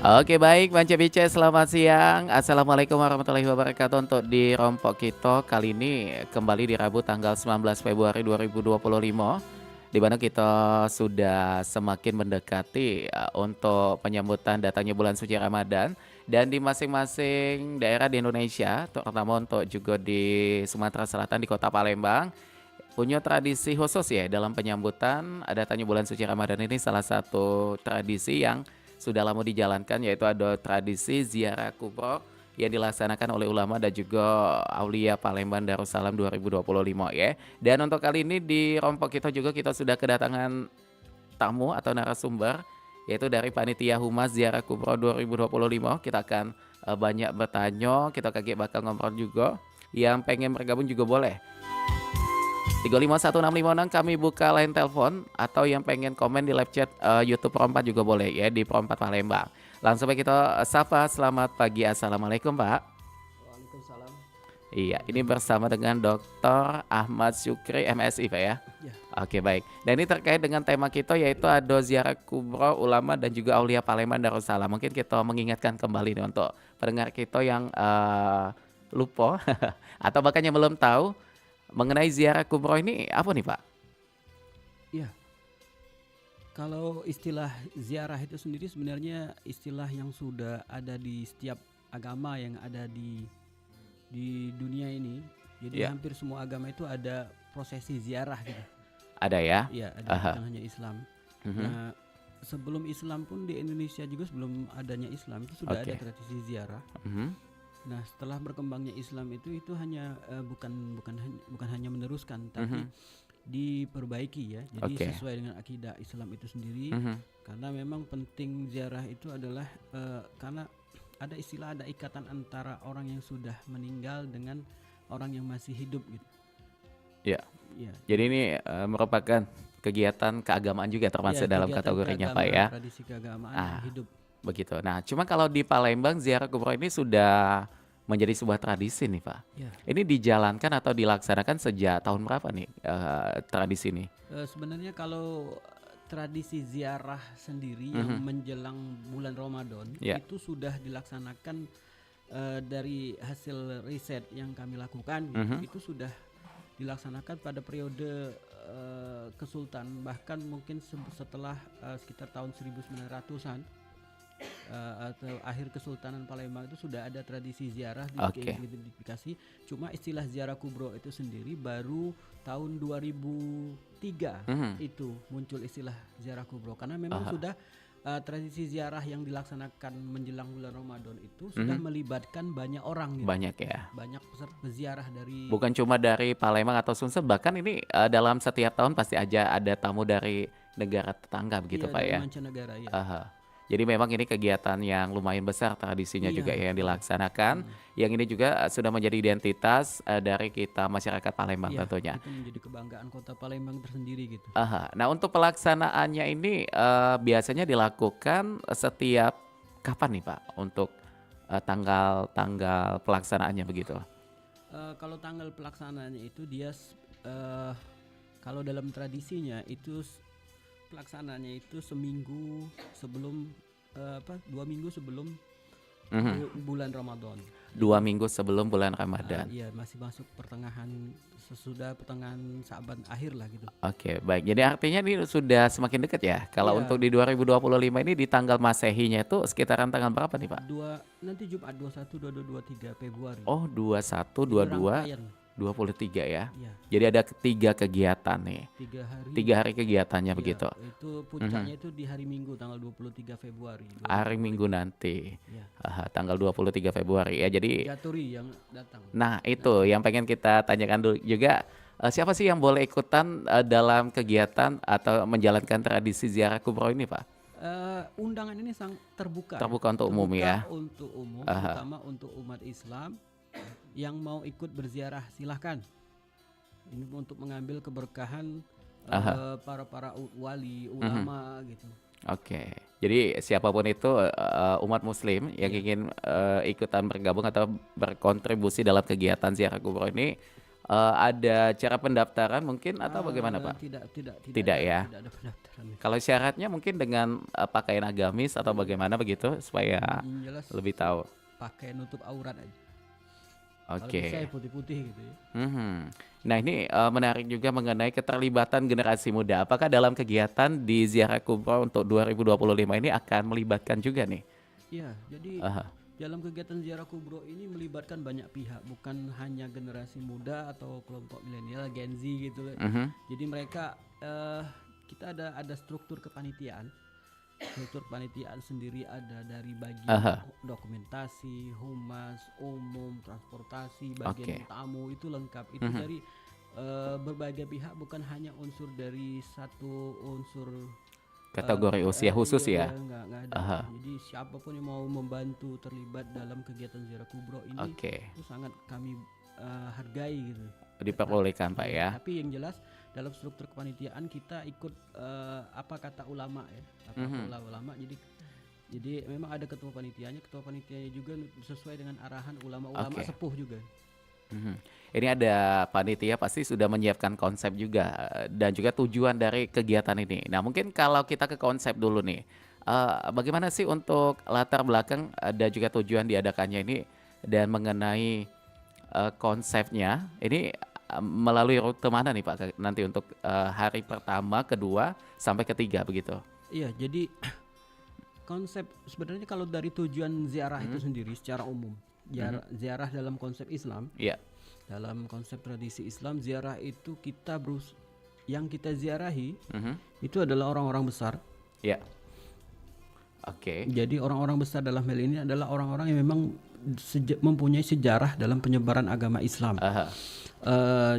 Oke baik Bang Cebice, selamat siang. Assalamualaikum warahmatullahi wabarakatuh. Untuk di Rompok Kito kali ini kembali di Rabu tanggal 19 Februari 2025, di mana kita sudah semakin mendekati untuk penyambutan datangnya bulan suci Ramadan, dan di masing-masing daerah di Indonesia, terutama untuk juga di Sumatera Selatan di Kota Palembang punya tradisi khusus ya dalam penyambutan datangnya bulan suci Ramadan ini. Salah satu tradisi yang sudah lama dijalankan yaitu ada tradisi ziarah kubro yang dilaksanakan oleh ulama dan juga aulia Palembang Darussalam 2025 ya. Dan untuk kali ini di Rompok kita sudah kedatangan tamu atau narasumber yaitu dari Panitia Humas Ziarah Kubro 2025. Kita akan banyak bertanya, kita kaget bakal ngobrol juga. Yang pengen bergabung juga boleh 35165 kami buka line telepon, atau yang pengen komen di live chat YouTube Pro 4 juga boleh ya di Pro 4 Palembang. Langsung aja kita sapa. Selamat pagi, assalamualaikum Pak. Waalaikumsalam. Iya, ini bersama dengan Dr. Ahmad Syukri MSI Pak ya. Ya. Oke baik. Dan ini terkait dengan tema kita yaitu ada ziarah kubro ulama dan juga aulia Palembang Darussalam. Mungkin kita mengingatkan kembali nih untuk pendengar kita yang lupa atau bahkan yang belum tahu mengenai ziarah kubro ini apa nih Pak? Ya, kalau istilah ziarah itu sendiri sebenarnya istilah yang sudah ada di setiap agama yang ada di dunia ini. Jadi hampir semua agama itu ada prosesi ziarah gitu. Ada ya? Iya, ada, bukan hanya Islam. Nah, sebelum Islam pun di Indonesia juga, sebelum adanya Islam itu sudah ada tradisi ziarah. Nah, setelah berkembangnya Islam itu hanya bukan hanya meneruskan, tapi diperbaiki ya. Jadi sesuai dengan akidah Islam itu sendiri. Karena memang penting ziarah itu adalah karena ada ikatan antara orang yang sudah meninggal dengan orang yang masih hidup gitu. Ya. Jadi ini merupakan kegiatan keagamaan juga termasuk dalam kategorinya Pak ya. Tradisi keagamaan hidup. Begitu. Nah, cuma kalau di Palembang ziarah kubro ini sudah menjadi sebuah tradisi nih Pak. Ya. Ini dijalankan atau dilaksanakan sejak tahun berapa nih tradisi ini? Sebenarnya kalau tradisi ziarah sendiri yang menjelang bulan Ramadan itu sudah dilaksanakan dari hasil riset yang kami lakukan itu sudah dilaksanakan pada periode Kesultanan, bahkan mungkin setelah sekitar tahun 1900-an. Atau akhir Kesultanan Palembang itu sudah ada tradisi ziarah diidentifikasi. Cuma istilah ziarah kubro itu sendiri baru tahun 2003 itu muncul istilah ziarah kubro, karena memang sudah tradisi ziarah yang dilaksanakan menjelang bulan Ramadan itu sudah melibatkan banyak orang gitu. Banyak ya. Banyak peserta peziarah dari, bukan cuma dari Palembang atau Sumsel, bahkan ini dalam setiap tahun pasti aja ada tamu dari negara tetangga begitu Pak ya. Mancanegara ya. Jadi memang ini kegiatan yang lumayan besar tradisinya juga yang dilaksanakan. Yang ini juga sudah menjadi identitas dari kita masyarakat Palembang tentunya. Itu menjadi kebanggaan kota Palembang tersendiri gitu. Nah untuk pelaksanaannya ini biasanya dilakukan setiap kapan nih Pak untuk tanggal pelaksanaannya begitu? Kalau tanggal pelaksanaannya itu dia kalau dalam tradisinya itu pelaksanaannya itu seminggu sebelum 2 minggu sebelum bulan Ramadan. 2 minggu sebelum bulan Ramadan. Iya, masih masuk sesudah pertengahan Sa'ban akhir lah gitu. Oke, baik. Jadi artinya ini sudah semakin dekat ya. Kalau untuk di 2025 ini di tanggal Masehinya itu sekitaran tanggal berapa nih Pak? Nanti Jumat 21, 22, 23 Februari. Oh, 21, 22, 23 ya. Jadi ada 3 kegiatan nih. 3 hari kegiatannya begitu. Itu puncaknya itu di hari Minggu tanggal 23 Februari. Hari Minggu nanti. Tanggal 23 Februari ya. Jadi Jaturi yang datang. Nah, itu yang pengen kita tanyakan dulu juga, siapa sih yang boleh ikutan dalam kegiatan atau menjalankan tradisi ziarah kubro ini Pak? Undangan ini terbuka. Terbuka untuk umum ya. Untuk umum, terutama untuk umat Islam yang mau ikut berziarah, silahkan. Ini untuk mengambil keberkahan para wali ulama gitu. Oke, jadi siapapun itu umat Muslim yang ingin ikutan bergabung atau berkontribusi dalam kegiatan ziarah kubro ini, ada cara pendaftaran mungkin atau bagaimana Pak? Tidak Tidak ya. Tidak ada pendaftaran. Kalau syaratnya mungkin dengan pakaian agamis atau bagaimana begitu supaya Jelas lebih tahu. pakai nutup aurat aja. Kalau Oke. bisa ya putih-putih gitu ya. Mhm. Nah ini menarik juga mengenai keterlibatan generasi muda. Apakah dalam kegiatan di Ziarah Kubro untuk 2025 ini akan melibatkan juga nih? Iya, jadi Aha. dalam kegiatan ziarah kubro ini melibatkan banyak pihak, bukan hanya generasi muda atau kelompok milenial, Gen Z gitu. Mhm. Jadi mereka kita ada struktur kepanitiaan. Struktur kepanitiaan sendiri ada dari bagian Aha. dokumentasi, humas, umum, transportasi, Oke. bagian tamu itu lengkap. Itu Mhm. dari berbagai pihak, bukan hanya unsur dari satu unsur Kategori usia khusus iya, ya? nggak ada. Aha. Jadi siapapun yang mau membantu terlibat dalam kegiatan ziarah kubro ini Oke. itu sangat kami hargai gitu. Diperbolehkan Pak ya? Tapi yang jelas dalam struktur kepanitiaan kita ikut apa kata ulama ya, apa Mhm. kata ulama. Jadi memang ada ketua panitianya juga sesuai dengan arahan ulama-ulama Oke. sepuh juga. Mhm. Ini ada panitia pasti sudah menyiapkan konsep juga dan juga tujuan dari kegiatan ini. Nah mungkin kalau kita ke konsep dulu nih, bagaimana sih untuk latar belakang dan juga tujuan diadakannya ini dan mengenai konsepnya ini melalui rute mana nih Pak nanti untuk hari pertama, kedua, sampai ketiga begitu? Iya, jadi konsep sebenarnya kalau dari tujuan ziarah itu sendiri secara umum, ziarah dalam konsep Islam, Iya. dalam konsep tradisi Islam, ziarah itu yang kita ziarahi Mhm. itu adalah orang-orang besar. Iya. Oke. Jadi orang-orang besar dalam hal ini adalah orang-orang yang memang mempunyai sejarah dalam penyebaran agama Islam. Aha.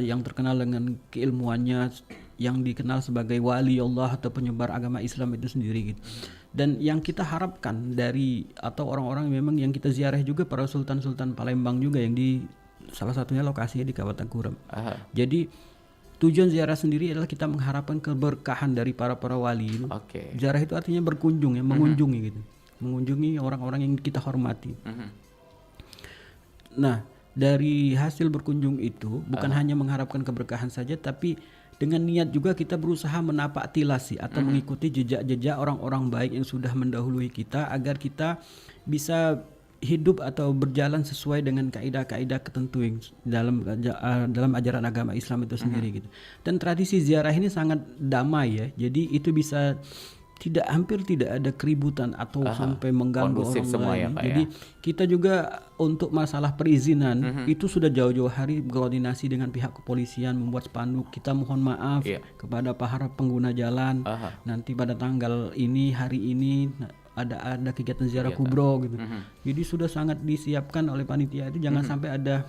Yang terkenal dengan keilmuannya, yang dikenal sebagai wali Allah atau penyebar agama Islam itu sendiri gitu. Dan yang kita harapkan dari atau orang-orang memang yang kita ziarah juga para sultan-sultan Palembang juga yang di salah satunya lokasinya di Kabupaten Kurem. Aha. Jadi tujuan ziarah sendiri adalah kita mengharapkan keberkahan dari para wali itu. Oke. Ziarah itu artinya berkunjung ya, mengunjungi gitu. Mengunjungi orang-orang yang kita hormati. Mhm. Nah, dari hasil berkunjung itu bukan hanya mengharapkan keberkahan saja, tapi dengan niat juga kita berusaha menapak tilasi atau mengikuti jejak-jejak orang-orang baik yang sudah mendahului kita agar kita bisa hidup atau berjalan sesuai dengan kaidah-kaidah tertentu yang dalam ajaran agama Islam itu sendiri gitu. Dan tradisi ziarah ini sangat damai ya. Jadi itu bisa hampir tidak ada keributan atau sampai mengganggu Kondusif orang semua lain. ya, Pak, Jadi ya? kita juga untuk masalah perizinan itu sudah jauh-jauh hari berkoordinasi dengan pihak kepolisian, membuat spanduk. Kita mohon maaf Iya. kepada para pengguna jalan. Aha. Nanti pada tanggal ini, hari ini ada kegiatan ziarah kubro gitu. Jadi sudah sangat disiapkan oleh panitia itu, jangan sampai ada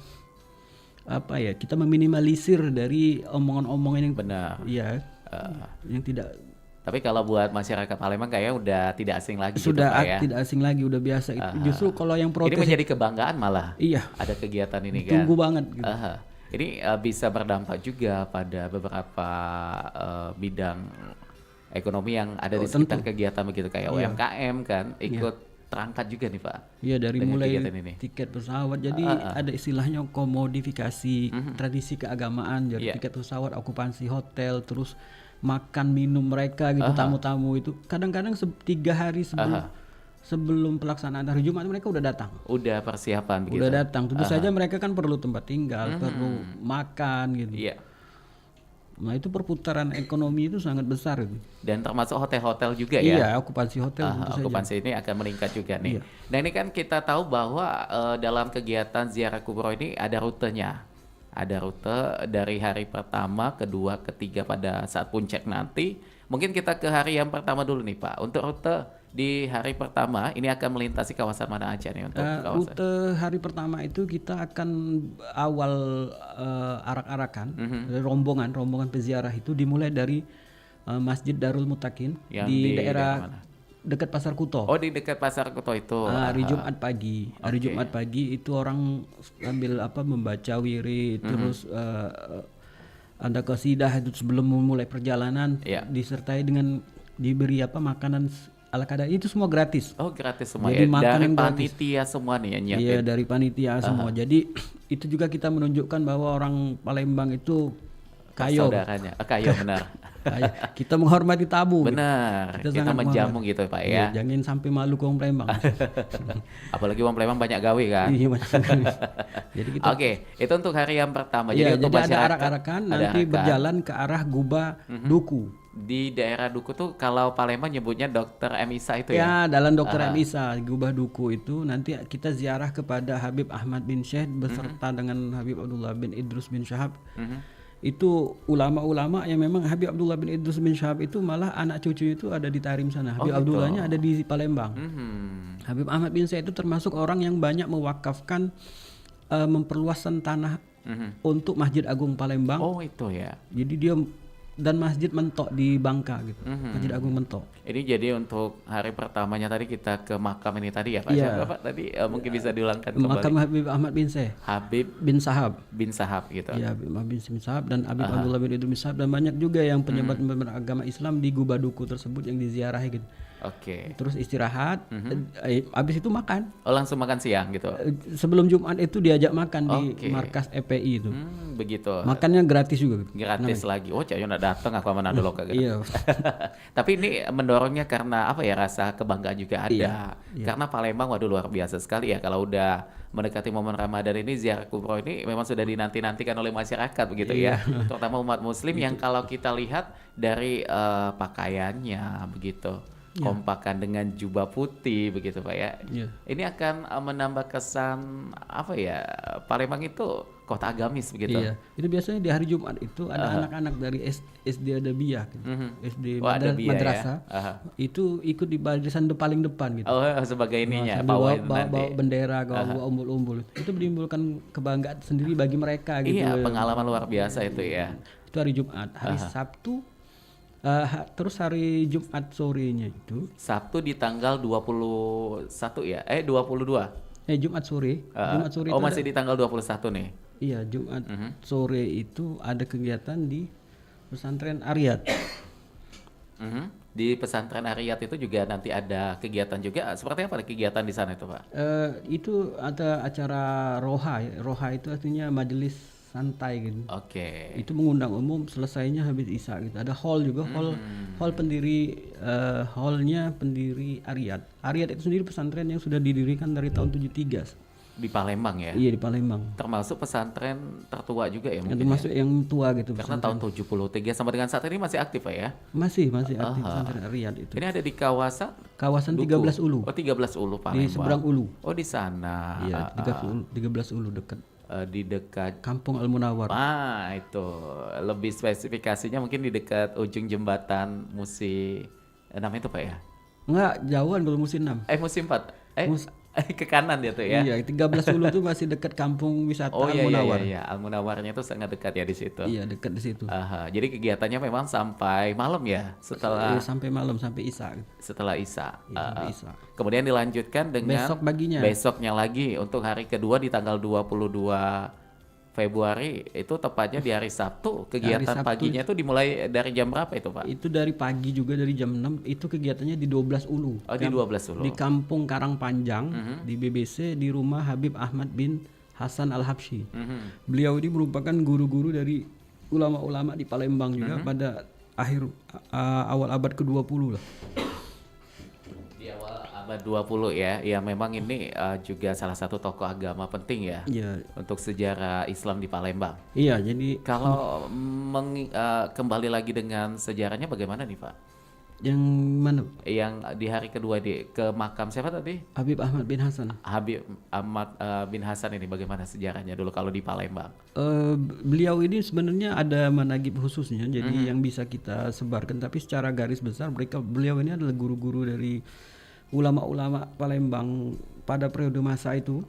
apa ya, kita meminimalisir dari omongan-omongan yang Benar. ya yang tidak Tapi kalau buat masyarakat Palembang kayaknya udah tidak asing lagi gitu sudah Pak ya. tidak asing lagi, udah biasa. Justru kalau yang Ini protes menjadi kebanggaan malah. iya, Ada kegiatan ini kan. tunggu banget gitu. Aha. Ini bisa berdampak juga pada beberapa bidang ekonomi yang ada di sekitar kegiatan begitu kayak UMKM kan ikut terangkat juga nih Pak. Iya, dari dengan mulai kegiatan ini. tiket pesawat. Jadi ada istilahnya komodifikasi tradisi keagamaan. Jadi tiket pesawat, okupansi hotel, terus makan minum mereka gitu, tamu-tamu itu kadang-kadang 3 hari sebelum pelaksanaan hari Jumat mereka udah datang. Udah persiapan begitu. Udah datang. Tentu saja mereka kan perlu tempat tinggal, perlu makan gitu. Iya. Nah, itu perputaran ekonomi itu sangat besar itu. Dan termasuk hotel-hotel juga ya. Iya, okupansi hotel tentu saja. Okupansi ini akan meningkat juga nih. Iya. Nah ini kan kita tahu bahwa dalam kegiatan ziarah kubro ini ada rutenya. Ada rute dari hari pertama, kedua, ketiga pada saat puncak nanti. Mungkin kita ke hari yang pertama dulu nih Pak. Untuk rute di hari pertama ini akan melintasi kawasan mana aja nih untuk kawasan? Rute hari pertama itu kita akan awal arak-arakan dari rombongan peziarah itu dimulai dari Masjid Darul Mutakin Yang di di daerah mana? dekat Pasar Kuto. Oh di dekat Pasar Kuto itu. Hari Jumat pagi. Hari Jumat pagi itu orang sambil membaca wirid, terus ada qasidah itu sebelum memulai perjalanan, disertai dengan diberi makanan ala kadar, itu semua gratis. Oh gratis semua Jadi ya? Dari makanan gratis. panitia semua nih yang nyiapin? Iya, dari panitia semua. Jadi itu juga kita menunjukkan bahwa orang Palembang itu kayo. Saudaranya. Kayo benar. Kita menghormati tamu. Benar, Gitu. kita menjamu gitu Pak ya. Jangan sampai malu ke orang Palembang. Apalagi orang Palembang banyak gawe kan. Iya, jadi kita. Oke, itu untuk hari yang pertama. Iya, Jadi untuk jadi ada masyarakat arak-arakan nanti berjalan ke arah Guba Duku. di daerah Duku tuh kalau Palembang nyebutnya Dokter M. Isa itu Ya, ya. dalam Dokter M. Isa, Gubah Duku itu nanti kita ziarah kepada Habib Ahmad bin Syekh beserta dengan Habib Abdullah bin Idrus bin Syahab. Itu ulama-ulama yang memang Habib Abdullah bin Idrus bin Syahab itu malah anak cucu itu ada di Tarim sana. Habib Abdullahnya ada di Palembang. Habib Ahmad bin Syekh itu termasuk orang yang banyak mewakafkan memperluasan tanah untuk Masjid Agung Palembang. Oh itu ya. Jadi dia dan Masjid Mentok di Bangka gitu. Masjid Agung Mentok. Ini jadi untuk hari pertamanya tadi kita ke makam ini tadi ya Pak. Iya. Siapa Pak tadi mungkin bisa diulangkan kembali. Makam Habib Ahmad bin Syekh. Habib bin Sahab. bin Sahab gitu. Ya, Habib Ahmad bin Sahab dan Habib Abdullah bin Idrus bin Sahab dan banyak juga yang penyebar agama Islam di Guba Duku tersebut yang diziarahi gitu. Oke. Terus istirahat, habis itu makan. Oh langsung makan siang gitu. Sebelum Jumat itu diajak makan di markas EPI itu. Begitu. Makannya gratis juga. Gratis lagi. Oh Cak Yo nak datang aku mana dulu kagak. Iya. Tapi ini mendorongnya karena apa ya, rasa kebanggaan juga ada. Karena Palembang waduh luar biasa sekali ya kalau udah mendekati momen Ramadan ini, ziarah kubro ini memang sudah dinanti-nantikan oleh masyarakat begitu ya. Terutama umat muslim yang kalau kita lihat dari pakaiannya begitu. Kompakan dengan jubah putih begitu Pak ya. Ini akan menambah kesan apa ya, Palembang itu kota agamis begitu. Iya. Itu biasanya di hari Jumat itu ada anak-anak dari SD Adabiyah gitu. SD madrasah. Itu ikut di barisan paling depan gitu. Oh, sebagai ininya bawa bendera, bawa umbul-umbul. Itu menimbulkan kebanggaan sendiri bagi mereka gitu. Iya, pengalaman luar biasa itu ya. Itu hari Jumat. Hari Sabtu terus hari Jumat sorenya itu Sabtu di tanggal 21 ya? 22. Jumat sore. Jumat sore itu masih di tanggal 21 nih. Iya, Jumat sore itu ada kegiatan di Pesantren Ariyat. Di Pesantren Ariyat itu juga nanti ada kegiatan juga. Seperti apa kegiatan di sana itu, Pak? Itu ada acara roha. Roha itu artinya majelis santai gitu. Oke. Itu mengundang umum, selesainya habis Isya gitu. Ada hall juga, hall pendiri hallnya pendiri Ariyat. Ariyat itu sendiri pesantren yang sudah didirikan dari tahun 73. Di Palembang ya? Iya, di Palembang. Termasuk pesantren tertua juga ya mungkin. Termasuk yang tua gitu. Karena tahun 73 sampai dengan saat ini masih aktif Pak ya? Masih aktif pesantren Ariyat itu. Ini ada di kawasan 13 Ulu. Oh, 13 Ulu Palembang. Di seberang Ulu. Oh, di sana. Iya, 13 Ulu dekat. Di dekat Kampung Al-Munawar. Itu lebih spesifikasinya mungkin di dekat ujung jembatan Musi 6 itu Pak ya? Enggak, jauhan kalau Musi 6. Musi 4. Ke kanan dia tuh ya? Iya, 13 Ulu tuh masih dekat kampung wisata Al-Munawar. Iya. Al-Munawarnya itu sangat dekat ya di situ. Iya, dekat di situ. Jadi kegiatannya memang sampai malam ya? Setelah sampai malam, sampai Isya. Setelah Isya. Sampai Isya. Kemudian dilanjutkan dengan besoknya lagi untuk hari kedua di tanggal 22 Februari itu tepatnya di hari Sabtu. Kegiatan paginya itu dimulai dari jam berapa itu Pak? Itu dari pagi juga, dari jam 6. Itu kegiatannya di 12 Ulu. Oh, di 12 Ulu. Di Kampung Karangpanjang, di BBC, di rumah Habib Ahmad bin Hasan Al-Habsyi. Beliau ini merupakan guru-guru dari ulama-ulama di Palembang juga pada awal abad ke-20 lah. Abad 20 ya. Ya memang ini juga salah satu tokoh agama penting ya. Untuk sejarah Islam di Palembang. Iya, jadi kalau kembali lagi dengan sejarahnya bagaimana nih Pak? Yang mana? Yang di hari kedua ke makam siapa tadi? Habib Ahmad bin Hasan. Habib Ahmad bin Hasan ini bagaimana sejarahnya dulu kalau di Palembang? Beliau ini sebenarnya ada managib khususnya, jadi yang bisa kita sebarkan. Tapi secara garis besar beliau ini adalah guru-guru dari ulama-ulama Palembang pada periode masa itu,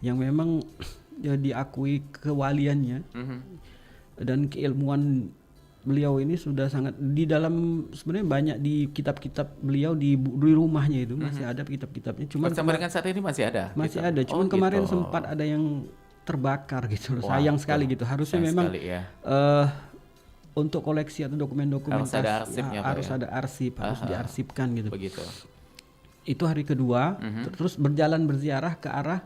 yang memang diakui kewaliannya dan keilmuan beliau ini sudah sangat di dalam, sebenarnya banyak di kitab-kitab beliau di rumahnya itu masih ada kitab-kitabnya. Cuman sampai dengan saat ini masih ada. Masih ada. Cuman kemarin sempat ada yang terbakar gitu. Sayang sekali gitu. Harusnya memang untuk koleksi atau dokumen-dokumen harus ada arsipnya, ada arsip, harus diarsipkan gitu. Begitu. Itu hari kedua, terus berjalan berziarah ke arah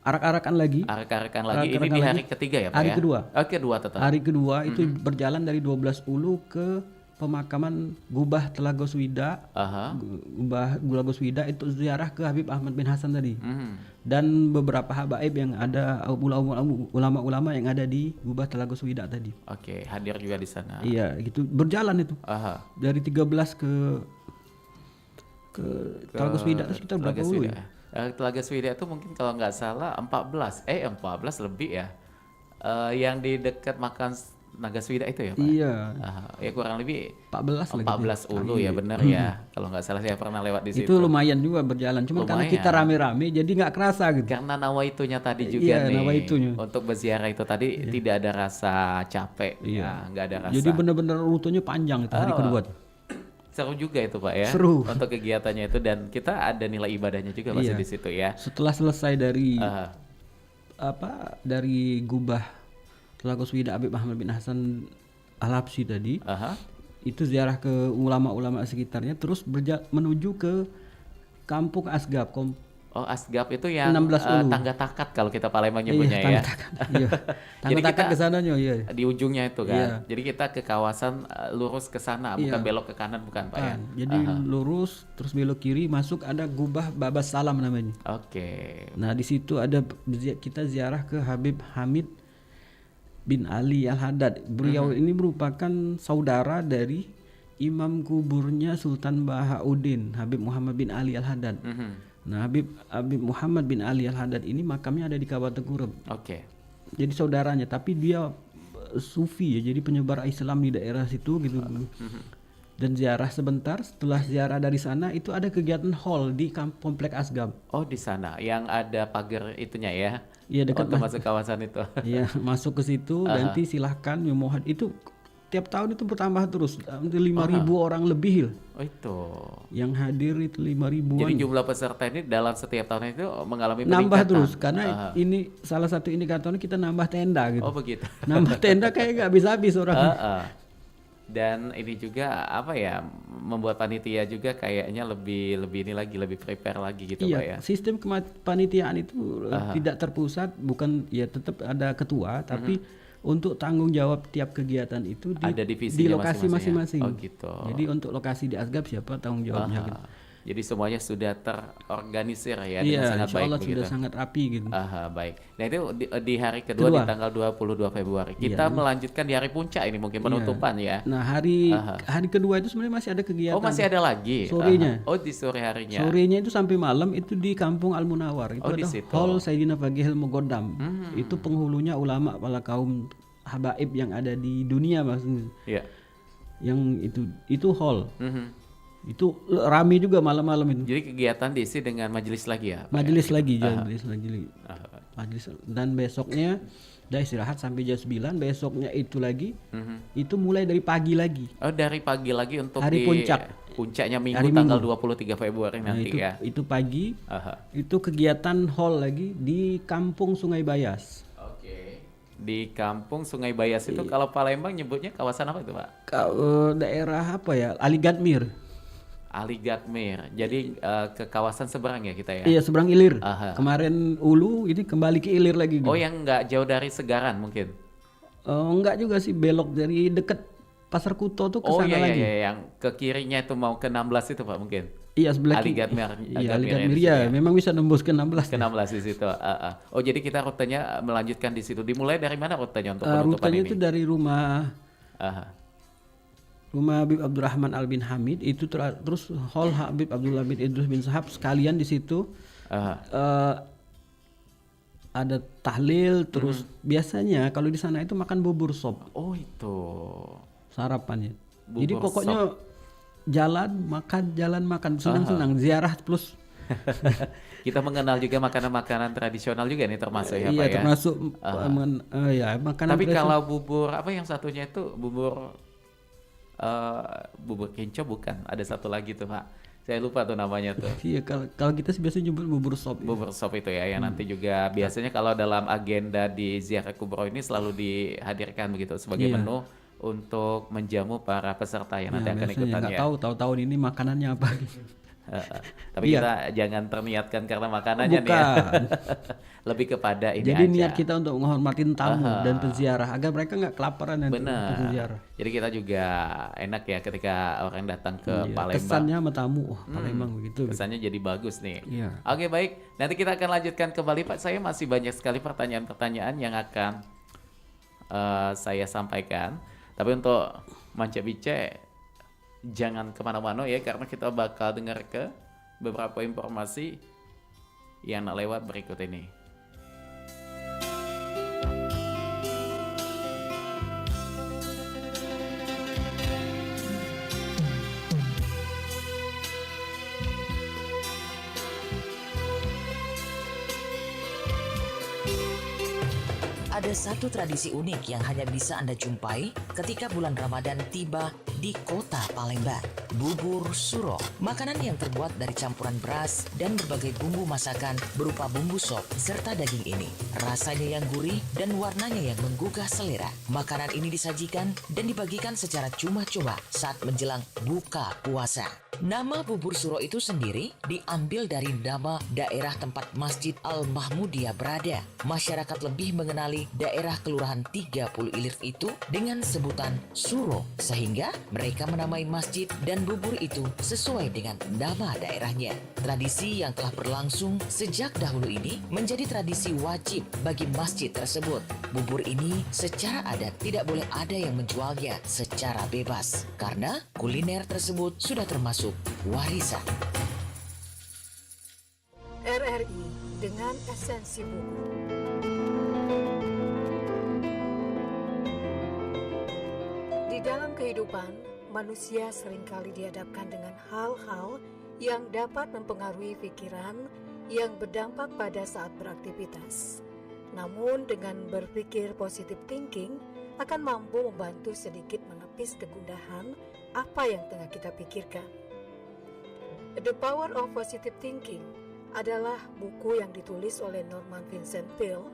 arak-arakan lagi. Arak-arakan lagi. Ini Arak-arakan di lagi. hari ketiga ya Pak Hari ya? kedua. Oh, kedua tetap. Hari kedua itu berjalan dari 12 Ulu ke pemakaman Gubah Telaga Swida. Aha. Gubah Telaga Swida itu ziarah ke Habib Ahmad bin Hasan tadi. Mhm. Dan beberapa habaib yang ada, ulama-ulama yang ada di Gubah Telaga Swida tadi. Oke, hadir juga di sana. Iya, gitu berjalan itu. Aha. Dari 13 ke Telaga Swida itu sekitar berapa Telaga ulu Swida. ya? Telaga Swida itu mungkin kalau nggak salah 14 lebih ya. Yang di dekat makan Naga Swida itu ya Pak? Iya, Ya kurang lebih 14 lagi. 14 ulu ya benar ya. Kalau nggak salah saya pernah lewat di situ. Itu lumayan juga berjalan, cuman karena kita Lumayan. rame-rame jadi nggak kerasa gitu. Karena nawaitunya tadi juga Iya, nih. nawaitunya. Untuk berziarah itu tadi tidak ada rasa capek. Iya. Ya, nggak ada rasa. Jadi benar-benar rutenya panjang itu hari kedua tuh. Seru juga itu Pak ya. Seru. Untuk kegiatannya itu dan kita ada nilai ibadahnya juga pasti Iya. di situ ya. Setelah selesai dari Aha. dari Gubah Telaga Swida Habib Ahmad bin Hasan Al-Habsyi tadi, Aha. itu ziarah ke ulama-ulama sekitarnya, terus menuju ke Kampung Asgab. Oh, Asgab itu yang 16 ulu. tangga takat kalau kita Palembang nyebutnya ya. Iya. Jadi Tangga takat kita ke sananya, iya. di ujungnya itu kan. Iya. Jadi kita ke kawasan lurus ke sana, bukan Iya. belok ke kanan bukan Pak ya. Jadi lurus terus belok kiri masuk ada Gubah Babas Salam namanya. Oke. Nah, di situ ada kita ziarah ke Habib Hamid bin Ali Al-Haddad. Beliau ini merupakan saudara dari imam kuburnya Sultan Bahauddin, Habib Muhammad bin Ali Al-Haddad. Mhm. Nah, Habib Muhammad bin Ali Al-Haddad ini makamnya ada di Kabupaten Kureb. Oke. Jadi saudaranya, tapi dia sufi ya, jadi penyebar Islam di daerah situ gitu. Dan ziarah sebentar, setelah ziarah dari sana itu ada kegiatan hall di Komplek Asgab. Oh, di sana yang ada pagar itunya ya. Iya, dekat untuk masuk kawasan itu. Iya, masuk ke situ nanti silahkan memohon. Itu tiap tahun itu bertambah terus, 5.000 orang lebih. Oh, itu. Yang hadir itu 5.000-an. Jadi jumlah peserta ini dalam setiap tahun itu mengalami nambah peningkatan. terus karena ini salah satu indikatornya kita nambah tenda gitu. Oh, begitu. Nambah tenda kayak nggak habis-habis orang. Dan ini juga apa ya, membuat panitia juga kayaknya lebih ini lagi, lebih prepare lagi gitu Pak ya. Iya, sistem kepanitiaan itu tidak terpusat, bukan ya tetap ada ketua, tapi untuk tanggung jawab tiap kegiatan itu Ada di divisinya lokasi masing-masing. Oh gitu. Jadi untuk lokasi di Asgab siapa tanggung jawabnya gitu. Jadi semuanya sudah terorganisir ya Iya, dengan sangat insya baik Allah begitu. sudah sangat rapi gitu. Baik. Nah itu di hari kedua di tanggal 22 Februari. Kita melanjutkan di hari puncak ini mungkin penutupan ya. Nah hari kedua itu sebenarnya masih ada kegiatan. Oh masih ada lagi. Sorenya. Oh di sore harinya. Sorenya itu sampai malam itu di Kampung Al Munawar. Itu di ada situ. Hall Sayyidina Fagihil Mogodam. Itu penghulunya ulama para kaum habaib yang ada di dunia maksudnya. Iya. Yang itu hall. Itu rame juga malam-malam itu. Jadi kegiatan diisi dengan majelis lagi ya? Pak? Majelis lagi, majelis. Dan besoknya udah istirahat sampai jam 9, besoknya itu lagi. Itu mulai dari pagi lagi. Oh, dari pagi lagi untuk Hari di puncak. Puncaknya Minggu Hari tanggal Minggu. 23 Februari Nah, nanti ya. itu pagi. Itu kegiatan hall lagi di Kampung Sungai Bayas. Oke. Di Kampung Sungai Bayas itu kalau Palembang nyebutnya kawasan apa itu, Pak? Daerah apa ya? Aligatmir. Aligatmir. Jadi ke kawasan seberang ya kita ya? Iya, seberang Ilir. Kemarin Ulu, ini kembali ke Ilir lagi. Oh, yang nggak jauh dari Segaran mungkin? Enggak juga sih, belok dari deket Pasar Kuto tuh ke sana lagi. Iya, yang ke kirinya itu mau ke 16 itu Pak mungkin? Iya, sebelah Aligatmir. Iya, Aligatmir ya, memang bisa nembus ke 16. Ke 16 di situ. Oh, jadi kita rutenya melanjutkan di situ. Dimulai dari mana rutenya untuk penutupan Rutenya ini? itu dari rumah Habib Abdurrahman Al bin Hamid itu terus Hall Habib Abdullah bin Idrus bin Sahab sekalian di situ. Ada tahlil terus biasanya kalau di sana itu makan bubur sop. Oh, itu. Sarapannya. Bubur Jadi pokoknya jalan makan senang-senang ziarah plus. Kita mengenal juga makanan-makanan tradisional juga nih termasuk ya Pak ya. Iya, termasuk makanan. Tapi kalau bubur apa yang satunya itu bubur kinco bukan, ada satu lagi tuh Pak. Saya lupa tuh namanya tuh. Iya, kalau kita sih biasanya nyebut bubur sop. Bubur sop itu ya yang nanti juga biasanya kalau dalam agenda di ziarah kubro ini selalu dihadirkan begitu sebagai menu untuk menjamu para peserta yang nanti akan ikutan ya. Nggak tahu tahun ini makanannya apa. Heeh. Tapi Iya, kita jangan terniatkan karena makanannya nih ya. bukan. Lebih kepada ini Jadi niat aja. kita untuk menghormatin tamu dan Heeh. peziarah agar mereka nggak kelaparan nanti waktu Bener. ziarah. Jadi kita juga enak ya ketika orang datang ke Iya, Palembang. kesannya sama tamu, oh Palembang begitu gitu. Kesannya jadi bagus nih. Iya. Oke baik, nanti kita akan lanjutkan kembali Pak. Saya masih banyak sekali pertanyaan-pertanyaan yang akan saya sampaikan. Tapi untuk Manca Bice jangan kemana-mana ya karena kita bakal dengar ke beberapa informasi yang lewat berikut ini. Ada satu tradisi unik yang hanya bisa Anda jumpai ketika bulan Ramadan tiba di kota Palembang. Bubur suro, makanan yang terbuat dari campuran beras dan berbagai bumbu masakan berupa bumbu sop serta daging ini. Rasanya yang gurih dan warnanya yang menggugah selera. Makanan ini disajikan dan dibagikan secara cuma-cuma saat menjelang buka puasa. Nama bubur suro itu sendiri diambil dari nama daerah tempat Masjid Al-Mahmudiyah berada. Masyarakat lebih mengenali daerah Kelurahan 30 Ilir itu dengan sebutan Suro, sehingga mereka menamai masjid dan bubur itu sesuai dengan nama daerahnya. Tradisi yang telah berlangsung sejak dahulu ini menjadi tradisi wajib bagi masjid tersebut. Bubur ini secara adat tidak boleh ada yang menjualnya secara bebas, karena kuliner tersebut sudah termasuk warisan. RRI dengan esensi buku. Di dalam kehidupan, manusia seringkali dihadapkan dengan hal-hal yang dapat mempengaruhi pikiran yang berdampak pada saat beraktivitas. Namun dengan berpikir positive thinking akan mampu membantu sedikit menepis kegundahan apa yang tengah kita pikirkan. The Power of Positive Thinking adalah buku yang ditulis oleh Norman Vincent Peale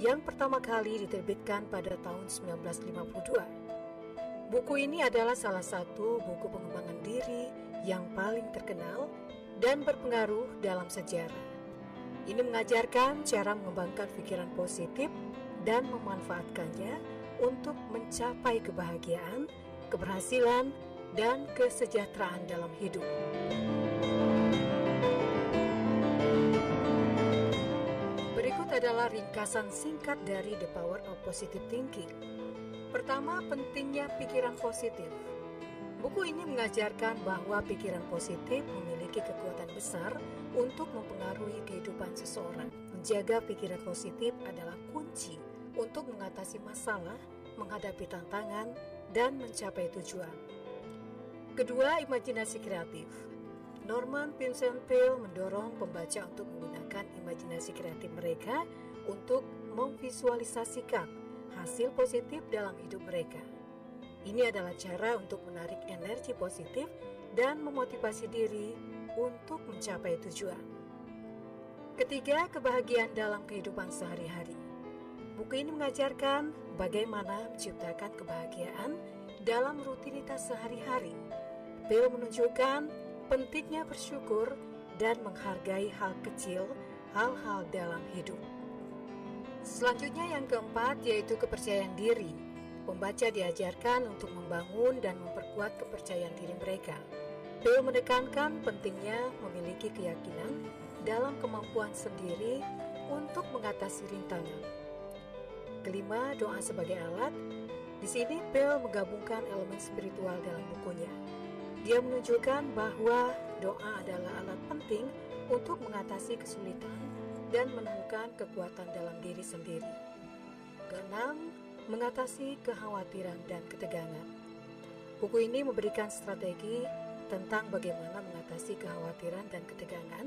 yang pertama kali diterbitkan pada tahun 1952. Buku ini adalah salah satu buku pengembangan diri yang paling terkenal dan berpengaruh dalam sejarah. Ini mengajarkan cara mengembangkan pikiran positif dan memanfaatkannya untuk mencapai kebahagiaan, keberhasilan, dan kesejahteraan dalam hidup. Berikut adalah ringkasan singkat dari The Power of Positive Thinking. Pertama, pentingnya pikiran positif. Buku ini mengajarkan bahwa pikiran positif memiliki kekuatan besar untuk mempengaruhi kehidupan seseorang. Menjaga pikiran positif adalah kunci untuk mengatasi masalah, menghadapi tantangan, dan mencapai tujuan. Kedua, imajinasi kreatif. Norman Vincent Peale mendorong pembaca untuk menggunakan imajinasi kreatif mereka untuk memvisualisasikan hasil positif dalam hidup mereka. Ini adalah cara untuk menarik energi positif dan memotivasi diri untuk mencapai tujuan. Ketiga, kebahagiaan dalam kehidupan sehari-hari. Buku ini mengajarkan bagaimana menciptakan kebahagiaan dalam rutinitas sehari-hari. Peale menunjukkan pentingnya bersyukur dan menghargai hal kecil, hal-hal dalam hidup. Selanjutnya yang keempat yaitu kepercayaan diri. Pembaca diajarkan untuk membangun dan memperkuat kepercayaan diri mereka. Peale menekankan pentingnya memiliki keyakinan dalam kemampuan sendiri untuk mengatasi rintangan. Kelima, doa sebagai alat. Di sini Peale menggabungkan elemen spiritual dalam bukunya. Dia menunjukkan bahwa doa adalah alat penting untuk mengatasi kesulitan dan menemukan kekuatan dalam diri sendiri. Keenam, mengatasi kekhawatiran dan ketegangan. Buku ini memberikan strategi tentang bagaimana mengatasi kekhawatiran dan ketegangan.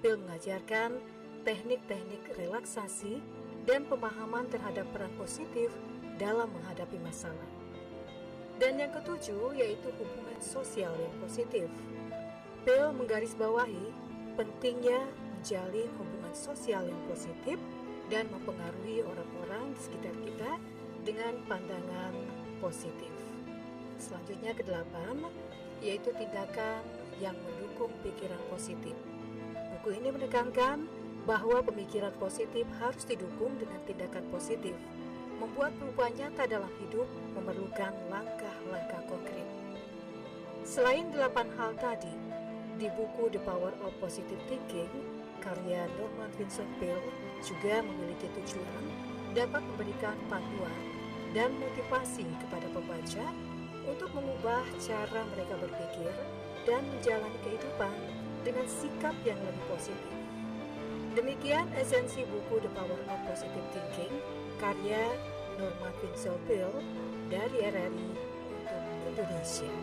Peale mengajarkan teknik-teknik relaksasi dan pemahaman terhadap peran positif dalam menghadapi masalah. Dan yang ketujuh yaitu hubungan sosial yang positif. Peale menggarisbawahi pentingnya menjalin hubungan sosial yang positif dan mempengaruhi orang-orang di sekitar kita dengan pandangan positif. Selanjutnya kedelapan yaitu tindakan yang mendukung pikiran positif. Buku ini menekankan bahwa pemikiran positif harus didukung dengan tindakan positif. Membuat perubahan nyata dalam hidup memerlukan langkah-langkah konkret. Selain 8 hal tadi, di buku The Power of Positive Thinking, karya Norman Vincent Peale juga memiliki tujuan dapat memberikan panduan dan motivasi kepada pembaca untuk mengubah cara mereka berpikir dan menjalani kehidupan dengan sikap yang lebih positif. Demikian esensi buku The Power of Positive Thinking, karya Norman Vincent Peale dari RRI untuk Indonesia.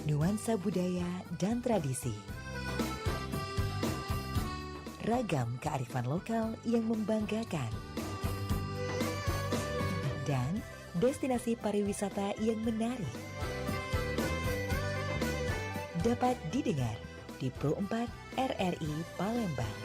Nuansa budaya dan tradisi. Ragam kearifan lokal yang membanggakan. Dan destinasi pariwisata yang menarik. Dapat didengar di Pro 4 RRI Palembang.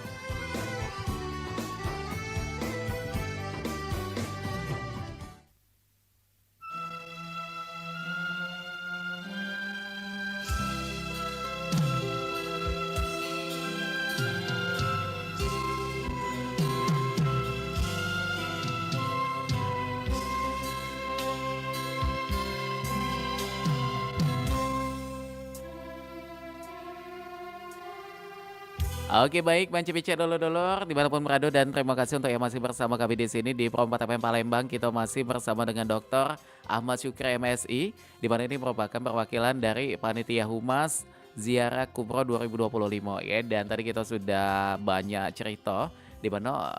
Oke baik, Manci-Pici dulur-dulur dimanapun berada, dan terima kasih untuk yang masih bersama kami di sini di Pro 4 FM Palembang. Kita masih bersama dengan Dr. Ahmad Syukri MSI, di mana ini merupakan perwakilan dari Panitia Humas Ziarah Kubro 2025 ya. Dan tadi kita sudah banyak cerita di mana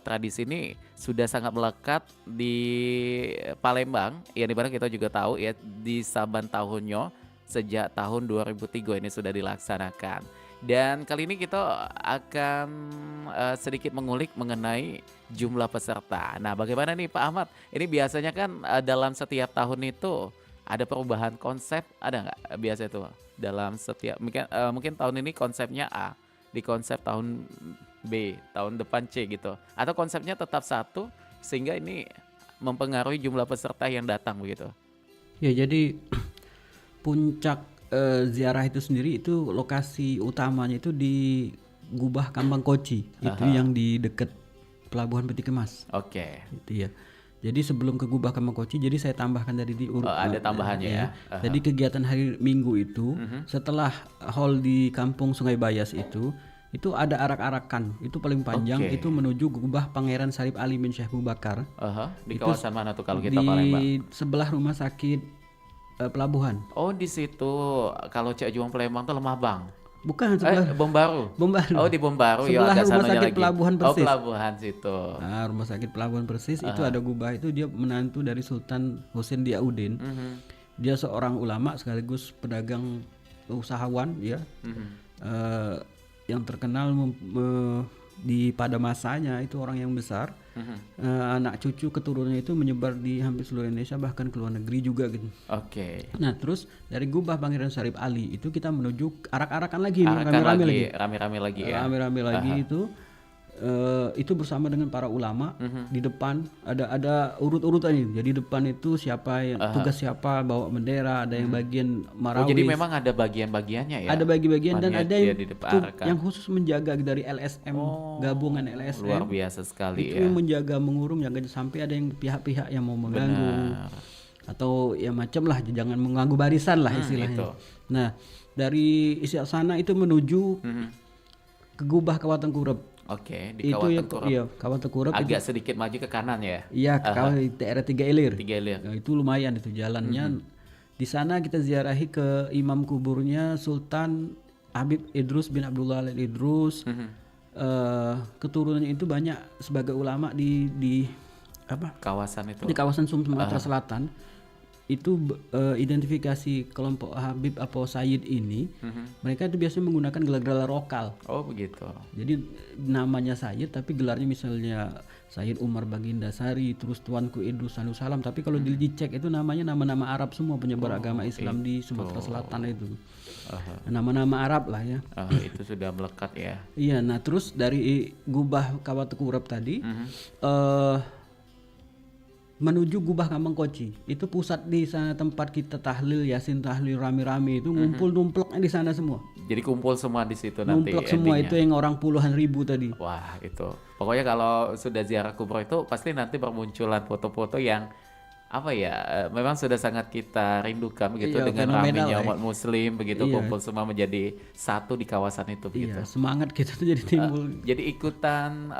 tradisi ini sudah sangat melekat di Palembang ya, di mana kita juga tahu ya di saban tahunnya sejak tahun 2003 ini sudah dilaksanakan. Dan kali ini kita akan sedikit mengulik mengenai jumlah peserta. Nah, bagaimana nih Pak Ahmad? Ini biasanya kan dalam setiap tahun itu ada perubahan konsep, ada nggak biasa itu dalam setiap mungkin tahun ini konsepnya A, di konsep tahun B, tahun depan C gitu. Atau konsepnya tetap satu sehingga ini mempengaruhi jumlah peserta yang datang begitu. Ya, jadi puncak ziarah itu sendiri itu lokasi utamanya itu di Gubah Kambang Koci, itu yang di dekat Pelabuhan Peti Kemas. Oke. Itu ya. Jadi sebelum ke Gubah Kambang Koci, jadi saya tambahkan dari ada tambahannya ya. Jadi kegiatan hari Minggu itu setelah hall di Kampung Sungai Bayas itu ada arak-arakan. Itu paling panjang itu menuju Gubah Pangeran Sarip Ali bin Syekh Abu Bakar. Di itu kawasan mana tuh kalau kita di Palembang? Di sebelah rumah sakit Pelabuhan. Oh, di situ. Kalau Cak Juang Palembang tuh Lemah Bang. Bukan, sebelah Bombaru. Bombaru. Oh, di Bombaru sebelah ya, agak rumah sananya sakit lagi. Pelabuhan Persis. Oh, Pelabuhan situ. Nah, rumah sakit Pelabuhan Persis itu ada Gubah itu, dia menantu dari Sultan Husain Diyaudin. Dia seorang ulama sekaligus pedagang usahawan ya. Yang terkenal di pada masanya itu orang yang besar. Anak cucu keturunannya itu menyebar di hampir seluruh Indonesia, bahkan ke luar negeri juga gitu. Oke. Nah, terus dari Gubah Pangeran Sarip Ali itu kita menuju arak-arakan lagi, rame-rame lagi ya. Rame-rame lagi itu bersama dengan para ulama. Di depan ada urut-urutan ini. Jadi depan itu siapa yang tugas siapa bawa bendera, ada yang bagian marawis. Oh, jadi memang ada bagian-bagiannya ya. Ada bagi-bagian dan ada yang khusus menjaga dari LSM, gabungan LSM. Luar biasa sekali itu ya. yang menjaga, mengurung, jaga sampai ada yang pihak-pihak yang mau mengganggu. Atau ya macam lah, jangan mengganggu barisan lah istilahnya. Itu. Nah, dari isi sana itu menuju ke Gubah Kawah Tengkurep. Oke, di Kawah Tengkurep. Iya, Kawah Tengkurep agak sedikit maju ke kanan ya. Iya, kalau di daerah Tiga Ilir. Nah, itu lumayan itu jalannya. Di sana kita ziarahi ke imam kuburnya Sultan Habib Idrus bin Abdullah Al-Idrus. Keturunannya itu banyak sebagai ulama di kawasan itu. Di kawasan Sumatera Selatan. Itu identifikasi kelompok Habib atau Sayyid ini, mereka itu biasanya menggunakan gelar-gelar lokal. Oh begitu. Jadi namanya Sayyid tapi gelarnya misalnya Sayyid Umar Baginda Sari, terus Tuanku Idrus Salam. Tapi kalau dicek itu namanya nama-nama Arab semua, penyebar agama Islam di Sumatera Selatan itu. nama-nama Arab lah ya. Itu sudah melekat ya. Iya, nah terus dari Gubah Kawatu Kurep tadi menuju Gubah Kamangkoci, itu pusat di sana tempat kita tahlil, yasin tahlil rame-rame itu ngumpul numpleknya di sana semua. Jadi kumpul semua di situ nanti. Numplek semua itu yang orang puluhan ribu tadi. Wah itu, pokoknya kalau sudah ziarah kubro itu pasti nanti bermunculan foto-foto yang apa ya, memang sudah sangat kita rindukan begitu, dengan ramainya umat muslim begitu, kumpul semua menjadi satu di kawasan itu begitu. Iya, semangat kita tuh jadi timbul. Jadi ikutan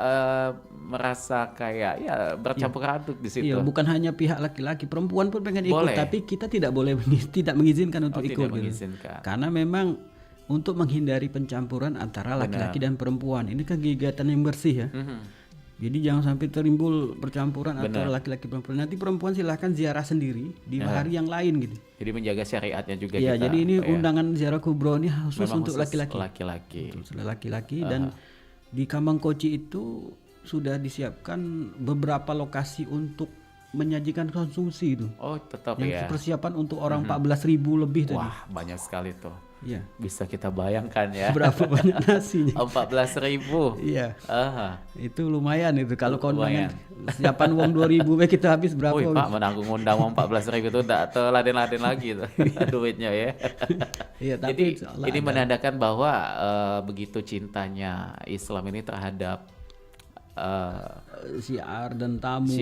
merasa kayak ya bercampur aduk di situ. Iya, bukan hanya pihak laki-laki, perempuan pun pengen ikut, tapi kita tidak boleh tidak mengizinkan untuk ikut. Mengizinkan. Karena memang untuk menghindari pencampuran antara laki-laki dan perempuan. Ini kan kegiatan yang bersih ya. Jadi jangan sampai timbul percampuran antara laki-laki dan perempuan. Nanti perempuan silahkan ziarah sendiri di hari yang lain gitu. Jadi menjaga syariatnya juga. Iya, jadi ini undangan ziarah kubro ini khusus untuk laki-laki. Laki-laki. Dan di Kamangkoci itu sudah disiapkan beberapa lokasi untuk menyajikan konsumsi itu. Oh, tetap yang persiapan untuk orang 14.000 lebih tadi. Wah, banyak sekali tuh. Iya. Bisa kita bayangkan ya. Berapa banyak nasinya? 14.000. Iya. Itu lumayan itu. Kalau kondangan siapan uang 2.000 kita habis berapa? Wih, Pak, menanggung undang uang 14.000 itu enggak teladen-laden lagi tuh duitnya ya. Iya, tapi jadi ini menandakan bahwa begitu cintanya Islam ini terhadap syiar dan tamu,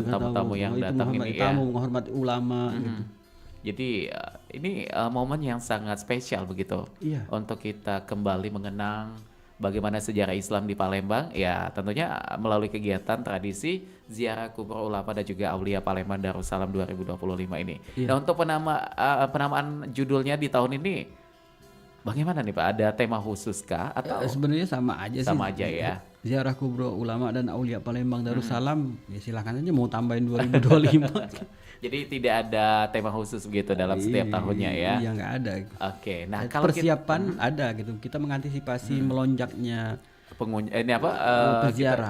tamu-tamu yang datang ini ya. Tamu menghormati ulama gitu. Jadi ini momen yang sangat spesial begitu untuk kita kembali mengenang bagaimana sejarah Islam di Palembang, ya tentunya melalui kegiatan tradisi ziarah kubur ulama dan juga aulia Palembang Darussalam 2025 ini. Nah, untuk penamaan judulnya di tahun ini bagaimana nih Pak? Ada tema khusus kah atau sebenarnya sama aja sih. Sama aja ya. Ziarah kubur ulama dan aulia Palembang Darussalam, ya silakan aja mau tambahin 2025. Jadi tidak ada tema khusus begitu dalam setiap tahunnya ya? Iya, nggak ada. Oke, nah kalau persiapan ada gitu. Kita mengantisipasi melonjaknya peziarah.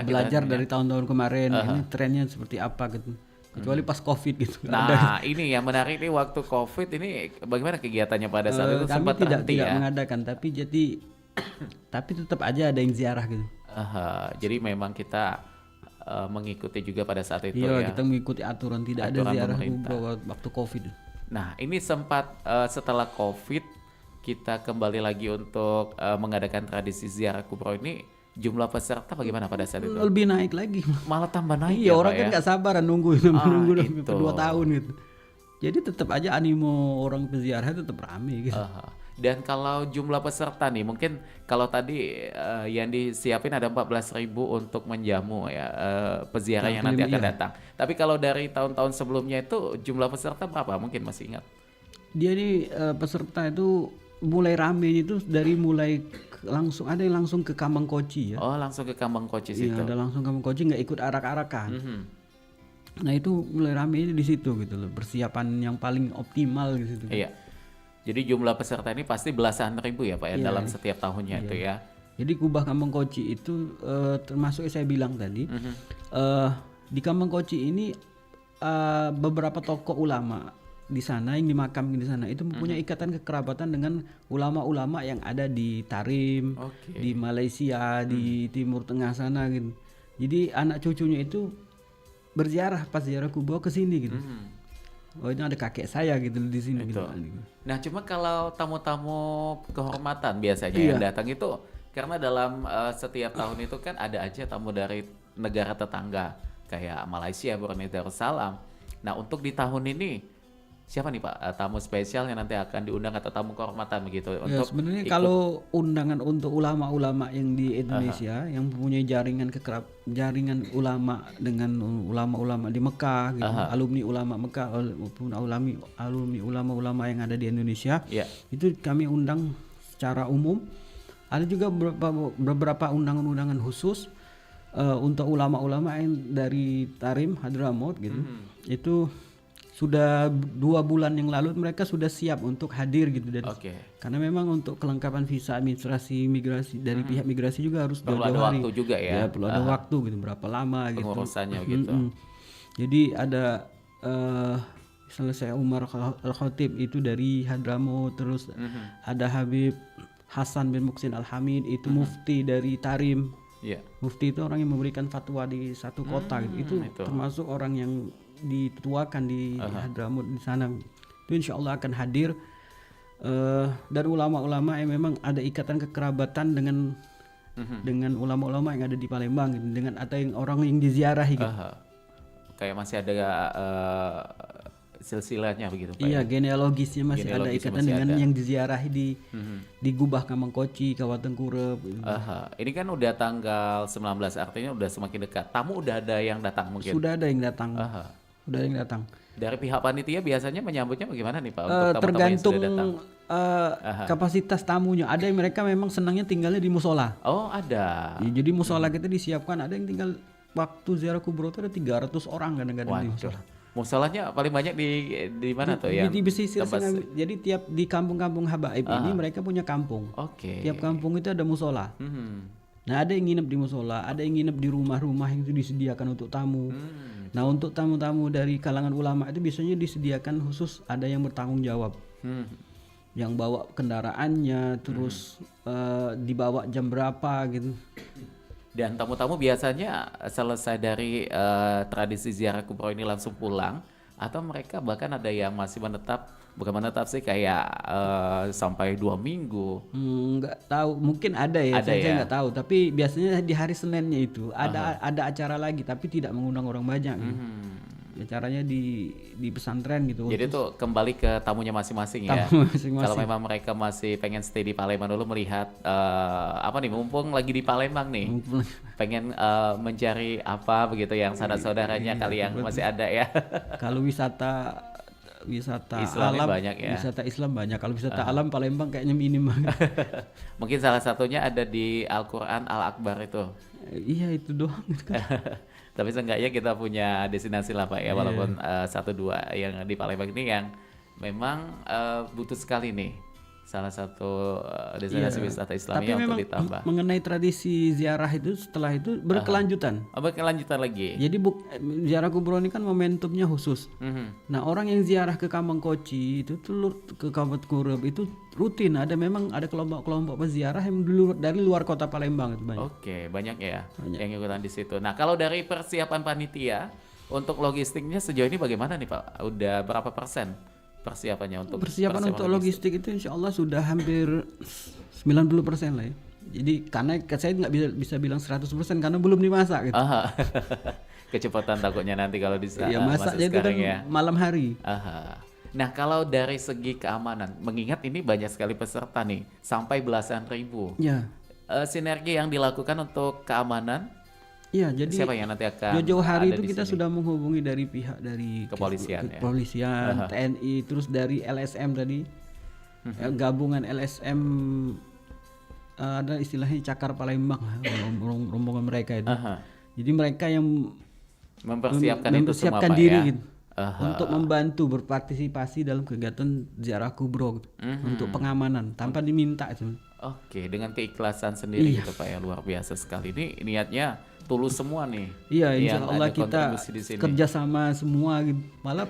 Belajar dari tahun-tahun kemarin, ini trennya seperti apa gitu. Kecuali pas COVID gitu. Nah, ini yang menarik nih, waktu COVID ini bagaimana kegiatannya pada saat itu? Kami tidak mengadakan, tapi tetap aja ada yang ziarah gitu. Jadi memang kita mengikuti juga pada saat itu ya. Kita mengikuti aturan, tidak ada ziarah kubro waktu COVID. Nah, ini sempat setelah COVID kita kembali lagi untuk mengadakan tradisi ziarah kubro ini. Jumlah peserta bagaimana pada saat itu? Lebih naik lagi. Malah tambah naik. Iya, orang kan nggak sabar nunggu 2 tahun gitu. Jadi tetap aja animo orang peziarah tetap rame gitu. Dan kalau jumlah peserta nih, mungkin kalau tadi yang disiapin ada 14.000 untuk menjamu ya peziarah yang nanti akan datang. Tapi kalau dari tahun-tahun sebelumnya itu jumlah peserta berapa? Mungkin masih ingat? Dia nih peserta itu mulai rame itu dari mulai langsung ada yang langsung ke Kamangkoci ya. Oh, langsung ke Kamangkoci situ. Iya, ada langsung ke Kamangkoci, nggak ikut arak-arakan. Nah, itu mulai rame di situ gitu loh. Persiapan yang paling optimal gitu. Iya. Jadi jumlah peserta ini pasti belasan ribu ya Pak ya, dalam setiap tahunnya itu ya. Jadi Gubah Kamangkoci itu termasuk yang saya bilang tadi, di Kamangkoci ini beberapa tokoh ulama di sana yang dimakamkan di sana itu mempunyai ikatan kekerabatan dengan ulama-ulama yang ada di Tarim, di Malaysia, di Timur Tengah sana gitu. Jadi anak cucunya itu berziarah pas ziarah kubur ke sini gitu. Oh, ini ada kakek saya gitu di sini gitu. Nah, cuma kalau tamu-tamu kehormatan biasanya yang datang itu karena dalam setiap tahun itu kan ada aja tamu dari negara tetangga kayak Malaysia, Brunei Darussalam. Nah, untuk di tahun ini siapa nih Pak tamu spesial yang nanti akan diundang atau tamu kehormatan begitu? Ya, sebenarnya kalau undangan untuk ulama-ulama yang di Indonesia yang mempunyai jaringan ulama dengan ulama-ulama di Mekah gitu, alumni ulama Mekah maupun alumni ulama-ulama yang ada di Indonesia, itu kami undang secara umum. Ada juga beberapa undangan-undangan khusus untuk ulama-ulama yang dari Tarim, Hadramaut gitu. Itu sudah 2 bulan yang lalu mereka sudah siap untuk hadir gitu dari karena memang untuk kelengkapan visa administrasi migrasi dari pihak migrasi juga harus perlu ada waktu juga ya. Perlu ada waktu gitu, berapa lama pengurusannya gitu. gitu. Jadi ada misalnya saya Umar Al-Khatib itu dari Hadramaut, terus ada Habib Hasan bin Muksin Al-Hamid itu mufti dari Tarim. Mufti itu orang yang memberikan fatwa di satu kota gitu. Itu termasuk orang yang dituakan di Hadramaut di sana. Itu insya Allah akan hadir. Dan ulama-ulama yang memang ada ikatan kekerabatan dengan ulama-ulama yang ada di Palembang gitu, dengan atau yang orang yang diziarahi gitu. Kayak masih ada silsilahnya begitu Pak. Iya, genealogisnya masih ada ikatan dengan yang diziarahi di Gubah Kamangkoci, Kabupaten Kurep. Ini kan udah tanggal 19, artinya udah semakin dekat. Tamu udah ada yang datang mungkin. Sudah ada yang datang. Sudah ada yang datang. Dari pihak panitia biasanya menyambutnya bagaimana nih Pak? Untuk tergantung kapasitas tamunya. Ada yang mereka memang senangnya tinggalnya di musola. Oh ada. Ya, jadi musola kita disiapkan. Ada yang tinggal waktu ziarah kubro itu ada 300 orang kadang-kadang di musola. Musolanya paling banyak di mana tuh ya? Di pesisir. Jadi tiap di kampung-kampung habaib ini mereka punya kampung. Tiap kampung itu ada musola. Nah ada yang nginep di musola, ada yang nginep di rumah-rumah yang itu disediakan untuk tamu. Nah untuk tamu-tamu dari kalangan ulama itu biasanya disediakan khusus ada yang bertanggung jawab, yang bawa kendaraannya, terus dibawa jam berapa gitu. Dan tamu-tamu biasanya selesai dari tradisi ziarah kubro ini langsung pulang, atau mereka bahkan ada yang masih menetap, bukan menetap sih kayak sampai 2 minggu. Nggak tahu, mungkin ada ya, saya nggak tahu. Tapi biasanya di hari Seninnya itu ada acara lagi, tapi tidak mengundang orang banyak. Gitu. Ya, caranya di pesantren gitu. Jadi tuh kembali ke tamunya masing-masing ya. Kalau memang mereka masih pengen stay di Palembang dulu melihat mumpung lagi di Palembang nih, pengen mencari apa begitu yang saudara-saudaranya kali yang masih ada ya. Kalau wisata Islam alam banyak ya. Wisata Islam banyak. Kalau wisata alam Palembang kayaknya minim banget. Mungkin salah satunya ada di Al-Quran Al-Akbar itu. Iya itu doang. Tapi seenggaknya kita punya destinasi lah Pak ya, walaupun 1-2 yang di Palembang ini yang memang butuh sekali nih. Salah satu destinasi wisata Islamnya untuk ditambah. Mengenai tradisi ziarah itu setelah itu berkelanjutan. Berkelanjutan lagi. Jadi ziarah kubro ini kan momentumnya khusus. Nah orang yang ziarah ke Kamangkoci itu ke Kabupaten Kurep itu rutin. Memang ada kelompok-kelompok peziarah yang dari luar kota Palembang itu banyak. Oke, banyak ya yang ikutan di situ. Nah kalau dari persiapan panitia untuk logistiknya sejauh ini bagaimana nih Pak? Udah berapa persen persiapan untuk logistik itu insya Allah sudah hampir 90% lah ya. Jadi karena saya nggak bisa bilang 100% karena belum dimasak gitu. Kecepatan takutnya nanti kalau masaknya itu kan malam hari. Nah kalau dari segi keamanan, mengingat ini banyak sekali peserta nih, sampai belasan ribu. Ya. Sinergi yang dilakukan untuk keamanan. Iya, jadi siapa yang nanti akan jauh hari itu kita sudah menghubungi dari pihak dari kepolisian, TNI, terus dari LSM tadi, gabungan LSM, ada istilahnya Cakar Palembang, rombongan mereka itu. Jadi mereka yang mempersiapkan diri ya? Gitu, untuk membantu berpartisipasi dalam kegiatan ziarah kubro gitu, untuk pengamanan tanpa diminta itu. Oke, dengan keikhlasan sendiri gitu Pak ya, luar biasa sekali. Ini niatnya tulus semua nih. Iya, insya Allah kita kerjasama semua gitu. Malah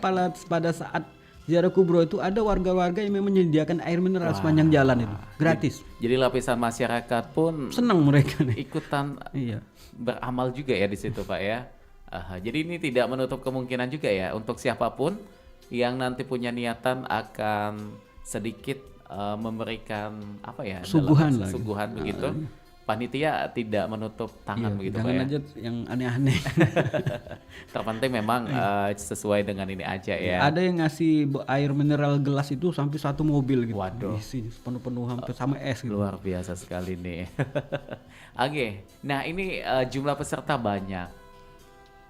pada saat ziarah kubro itu ada warga-warga yang memang menyediakan air mineral sepanjang jalan itu, gratis. Jadi lapisan masyarakat pun senang mereka nih. Ikutan beramal juga ya di situ Pak ya. Jadi ini tidak menutup kemungkinan juga ya untuk siapapun yang nanti punya niatan akan sedikit memberikan suguhan begitu. Panitia tidak menutup tangan begitu Pak ya. Jangan aja yang aneh-aneh. Terpenting memang sesuai dengan ini aja ya. Ada yang ngasih air mineral gelas itu sampai 1 mobil gitu. Waduh. Isi penuh-penuh hampir sama es gitu. Luar biasa sekali nih. Oke. Nah, ini jumlah peserta banyak.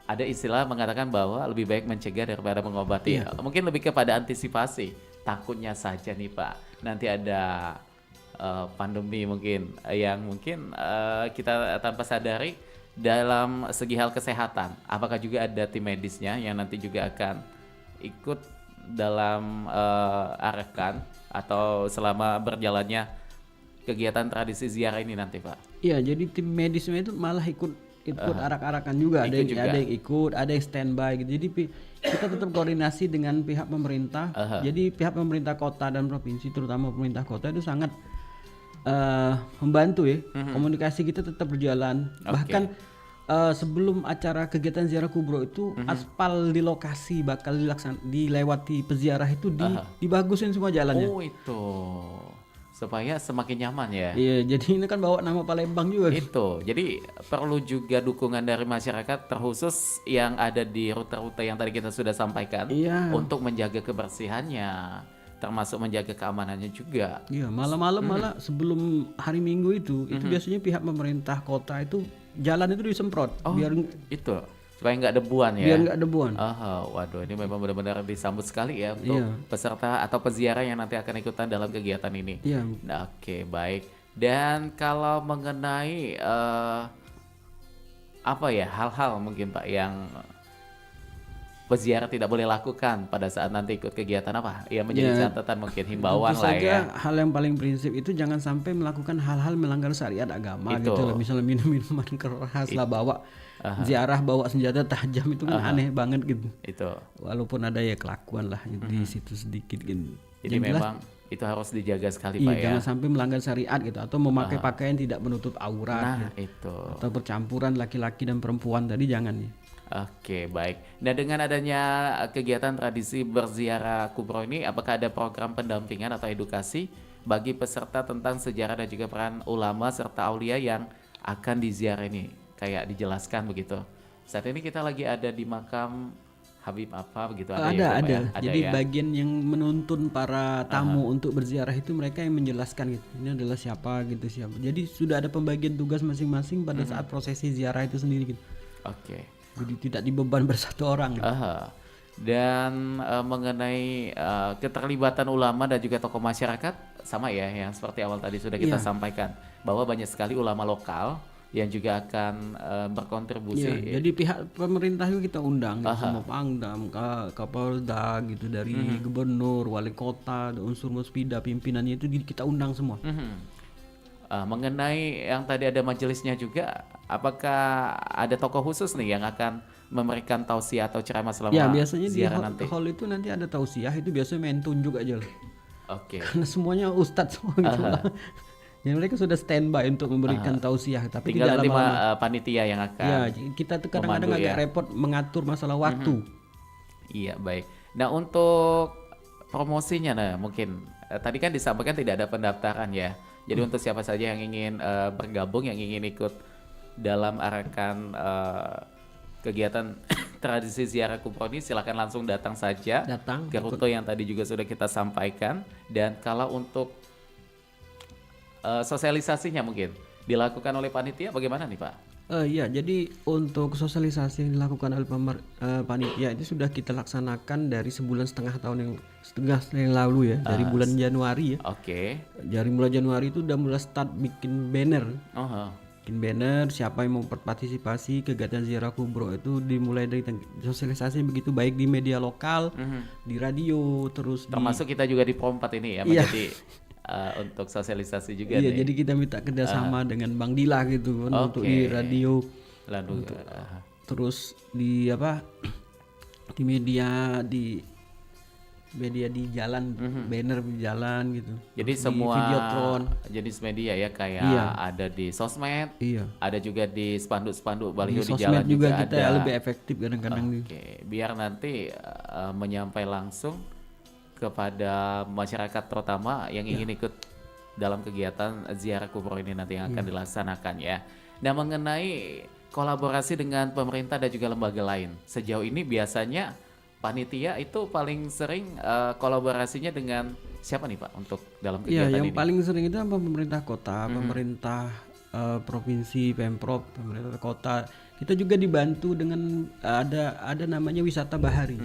Ada istilah mengatakan bahwa lebih baik mencegah daripada mengobati. Mungkin lebih kepada antisipasi. Takutnya saja nih Pak, nanti ada pandemi mungkin yang mungkin kita tanpa sadari dalam segi hal kesehatan. Apakah juga ada tim medisnya yang nanti juga akan ikut dalam arahkan atau selama berjalannya kegiatan tradisi ziarah ini nanti Pak? Iya, jadi tim medisnya itu malah ikut ikut arak-arakan juga, ada yang ikut, ada yang standby gitu. Jadi kita tetap koordinasi dengan pihak pemerintah. Jadi pihak pemerintah kota dan provinsi, terutama pemerintah kota itu sangat membantu ya. Komunikasi kita tetap berjalan. Bahkan sebelum acara kegiatan ziarah kubro itu aspal di lokasi bakal dilewati peziarah itu dibagusin semua jalannya. Oh itu supaya semakin nyaman ya. Iya, jadi ini kan bawa nama Palembang juga. Itu, jadi perlu juga dukungan dari masyarakat terkhusus yang ada di rute-rute yang tadi kita sudah sampaikan untuk menjaga kebersihannya, termasuk menjaga keamanannya juga. Iya, malam-malam malah sebelum hari Minggu itu biasanya pihak pemerintah kota itu jalan itu disemprot biar itu supaya nggak debuan ya. Biar nggak debuan. Waduh, ini memang benar-benar disambut sekali ya untuk peserta atau peziarah yang nanti akan ikutan dalam kegiatan ini. Iya. Nah, oke, baik. Dan kalau mengenai apa ya hal-hal mungkin Pak yang peziarah tidak boleh lakukan pada saat nanti ikut kegiatan apa? Ya menjadi catatan mungkin himbauan lah ya. Hal yang paling prinsip itu jangan sampai melakukan hal-hal melanggar syariat agama gitu loh. Misalnya minum-minuman keras lah, bawa ziarah bawa senjata tajam itu kan aneh banget gitu. Itu. Walaupun ada ya kelakuan lah di situ sedikit gitu. Jadi memang itu harus dijaga sekali Pak ya. Jangan sampai melanggar syariat gitu atau memakai pakaian tidak menutup aurat. Nah, itu. Atau percampuran laki-laki dan perempuan tadi jangan ya. Oke, baik. Nah, dengan adanya kegiatan tradisi berziarah kubro ini, apakah ada program pendampingan atau edukasi bagi peserta tentang sejarah dan juga peran ulama serta aulia yang akan diziarah ini? Kayak dijelaskan begitu. Saat ini kita lagi ada di makam Habib apa begitu? Ada. Ya? Jadi bagian yang menuntun para tamu untuk berziarah itu mereka yang menjelaskan gitu. Ini adalah siapa gitu siapa. Jadi sudah ada pembagian tugas masing-masing pada saat prosesi ziarah itu sendiri gitu. Oke. Jadi tidak dibeban bersatu orang. Gitu. Dan mengenai keterlibatan ulama dan juga tokoh masyarakat sama ya, yang seperti awal tadi sudah kita sampaikan bahwa banyak sekali ulama lokal yang juga akan berkontribusi. Jadi pihak pemerintah juga kita undang, gitu, semua Pangdam, Kapolda gitu, dari gubernur, wali kota, unsur muspida, pimpinannya itu kita undang semua. Mengenai yang tadi ada majelisnya juga, apakah ada tokoh khusus nih yang akan memberikan tausiah atau ceramah selama biasanya ziarah di nanti? hall itu nanti ada tausiah, itu biasanya main tunjuk aja loh. Oke. Karena semuanya ustadz semua gitu lah. Jadi mereka sudah standby untuk memberikan tausiah, tapi tinggal tidak nanti lama-lama. panitia yang akan Kita tuh kadang-kadang agak repot mengatur masalah waktu. Iya, baik. Nah, untuk promosinya mungkin tadi kan disampaikan tidak ada pendaftaran ya. Jadi untuk siapa saja yang ingin bergabung, yang ingin ikut dalam arakan kegiatan tradisi ziarah kubro ini, silakan langsung datang saja ke rute yang tadi juga sudah kita sampaikan. Dan kalau untuk sosialisasinya mungkin dilakukan oleh panitia bagaimana nih Pak? Iya, jadi untuk sosialisasi yang dilakukan oleh panitia itu sudah kita laksanakan dari setengah tahun yang lalu ya, dari bulan Januari ya. Oke. Dari mulai Januari itu udah mulai start bikin banner. Bikin banner, siapa yang mau berpartisipasi kegiatan ziarah kubro itu dimulai dari sosialisasi begitu baik di media lokal, di radio, terus termasuk kita juga di Pro 4 ini ya menjadi untuk sosialisasi juga nih. Jadi kita minta kerjasama dengan Bang Dila gitu kan, untuk di radio. Lalu terus di di media di jalan, banner di jalan gitu. Jadi semua Videotron, jenis media ya, kayak ada di sosmed, ada juga di spanduk-spanduk baliho di jalan juga kita ada. Lebih efektif kadang-kadang. Biar nanti menyampai langsung kepada masyarakat terutama yang ingin ikut dalam kegiatan ziarah kubro ini nanti yang akan dilaksanakan ya. Nah, mengenai kolaborasi dengan pemerintah dan juga lembaga lain, sejauh ini biasanya panitia itu paling sering kolaborasinya dengan siapa nih Pak untuk dalam kegiatan ini? Yang paling sering itu pemerintah kota, pemerintah provinsi, Pemprov, pemerintah kota. Kita juga dibantu dengan ada namanya wisata bahari.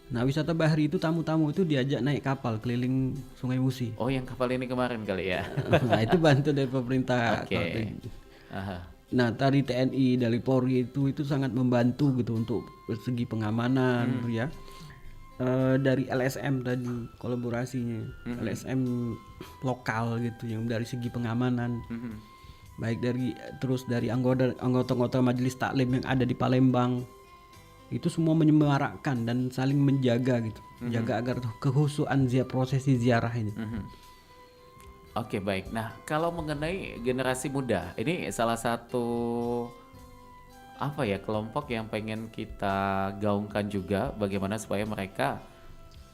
Nah, wisata bahari itu tamu-tamu itu diajak naik kapal keliling Sungai Musi. Oh, yang kapal ini kemarin kali ya? Nah, itu bantu dari pemerintah. Nah, dari TNI, dari Polri itu sangat membantu gitu untuk segi pengamanan ya. Dari LSM tadi kolaborasinya, LSM lokal gitu yang dari segi pengamanan. baik dari anggota majelis taklim yang ada di Palembang, itu semua menyemarakkan dan saling menjaga gitu, jaga agar kehusuan prosesi ziarah ini. Oke, baik. Nah, kalau mengenai generasi muda, ini salah satu kelompok yang pengen kita gaungkan juga, bagaimana supaya mereka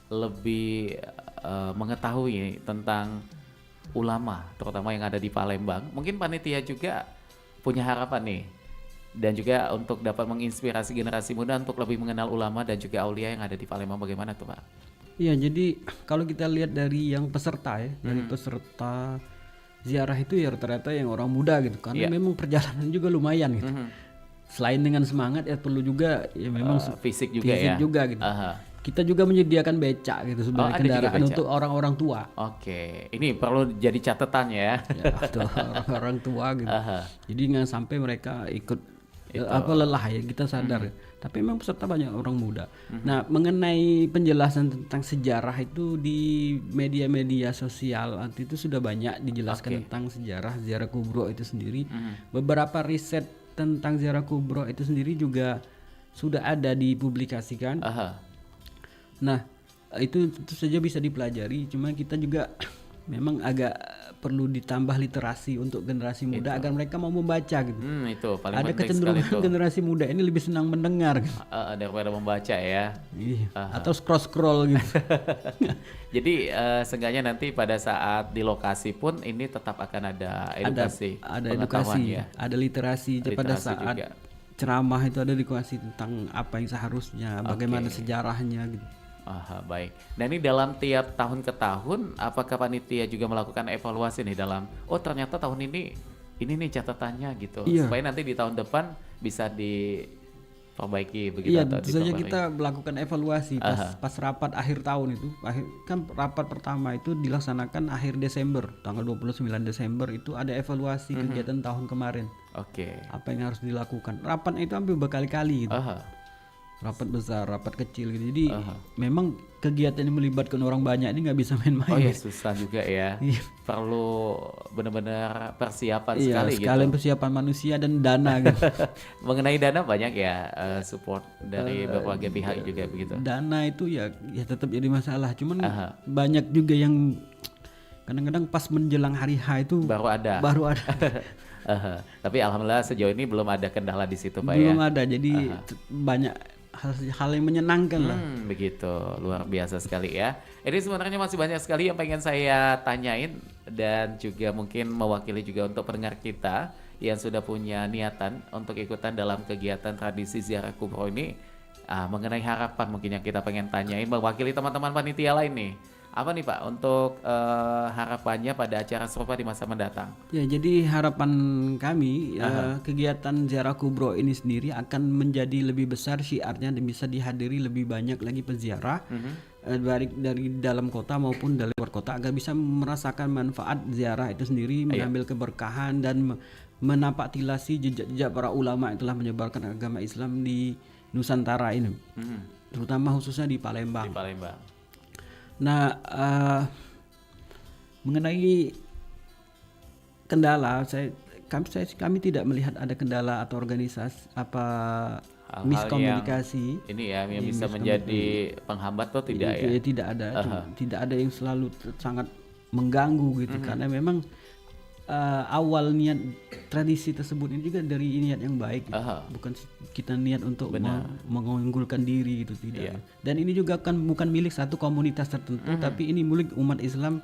lebih mengetahui tentang ulama, terutama yang ada di Palembang. Mungkin panitia juga punya harapan nih, dan juga untuk dapat menginspirasi generasi muda untuk lebih mengenal ulama dan juga aulia yang ada di Palembang. Bagaimana tuh Pak? Iya, jadi kalau kita lihat dari yang peserta dari peserta ziarah itu ya rata-rata yang orang muda gitu, karena memang perjalanan juga lumayan gitu. Selain dengan semangat ya perlu juga ya memang fisik juga gitu. Kita juga menyediakan becak gitu sebagai kendaraan untuk orang-orang tua. Oke, ini perlu jadi catatan ya. Ya, betul, orang-orang tua gitu. Jadi nggak sampai mereka ikut lelah ya, kita sadar. Tapi memang peserta banyak orang muda. Nah, mengenai penjelasan tentang sejarah itu di media-media sosial itu sudah banyak dijelaskan tentang sejarah ziarah kubro itu sendiri. Beberapa riset tentang ziarah kubro itu sendiri juga sudah ada dipublikasikan. Nah, itu tentu saja bisa dipelajari, cuma kita juga memang agak perlu ditambah literasi untuk generasi muda agar mereka mau membaca gitu. Itu paling ada penting kecenderungan sekali generasi muda ini lebih senang mendengar gitu. Daripada membaca ya. Atau scroll gitu. Jadi seenggaknya nanti pada saat di lokasi pun ini tetap akan ada edukasi, ada edukasi, ya. ada literasi pada saat juga. Ceramah itu ada edukasi tentang apa yang seharusnya, bagaimana sejarahnya gitu. Baik. Nah, ini dalam tiap tahun ke tahun, apakah panitia juga melakukan evaluasi nih dalam, ternyata tahun ini nih catatannya gitu, supaya nanti di tahun depan bisa diperbaiki begitu? Iya, tentu saja kita melakukan evaluasi pas rapat akhir tahun itu. Kan rapat pertama itu dilaksanakan akhir Desember, tanggal 29 Desember itu ada evaluasi kegiatan tahun kemarin. Apa yang harus dilakukan? Rapat itu hampir berkali-kali gitu. Rapat besar, rapat kecil gitu. Jadi memang kegiatan yang melibatkan orang banyak ini nggak bisa main-main. Susah juga ya. Perlu benar-benar persiapan sekali gitu. Sekalian persiapan manusia dan dana gitu. Mengenai dana banyak ya support dari berbagai pihak juga begitu. Dana itu ya tetap jadi masalah. Cuman banyak juga yang kadang-kadang pas menjelang hari H itu baru ada. Tapi alhamdulillah sejauh ini belum ada kendala di situ Pak belum ada, jadi banyak hal yang menyenangkan lah. Begitu, luar biasa sekali ya. Ini sebenarnya masih banyak sekali yang pengen saya tanyain, dan juga mungkin mewakili juga untuk pendengar kita yang sudah punya niatan untuk ikutan dalam kegiatan tradisi ziarah kubro ini. Mengenai harapan mungkin yang kita pengen tanyain mewakili teman-teman panitia lain nih. Apa nih Pak untuk harapannya pada acara serupa di masa mendatang? Ya, jadi harapan kami kegiatan ziarah kubro ini sendiri akan menjadi lebih besar syiarnya dan bisa dihadiri lebih banyak lagi peziarah baik dari dalam kota maupun dari luar kota, agar bisa merasakan manfaat ziarah itu sendiri, mengambil keberkahan dan menapak tilasi jejak-jejak para ulama yang telah menyebarkan agama Islam di Nusantara ini, terutama khususnya di Palembang. Nah, mengenai kendala, kami tidak melihat ada kendala atau organisasi miskomunikasi. Ini ya yang bisa menjadi penghambat atau tidak ya? Tidak ada, tidak ada yang selalu sangat mengganggu gitu, karena memang awal niat tradisi tersebut ini juga dari niat yang baik gitu. Bukan kita niat untuk mengunggulkan diri gitu, tidak. Dan ini juga kan bukan milik satu komunitas tertentu, tapi ini milik umat Islam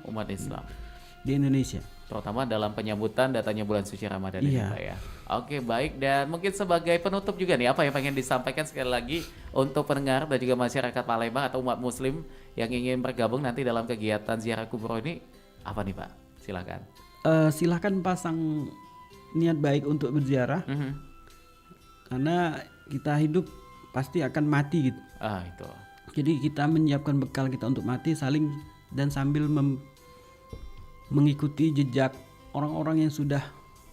di Indonesia, terutama dalam penyambutan datangnya bulan suci Ramadan ini Pak ya. Oke, baik. Dan mungkin sebagai penutup juga nih, apa yang pengen disampaikan sekali lagi untuk pendengar dan juga masyarakat Palembang atau umat muslim yang ingin bergabung nanti dalam kegiatan ziarah kubro ini, apa nih Pak? Silakan. Silahkan pasang niat baik untuk berziarah, karena kita hidup pasti akan mati gitu. Itu. Jadi kita menyiapkan bekal kita untuk mati, saling dan sambil mengikuti jejak orang-orang yang sudah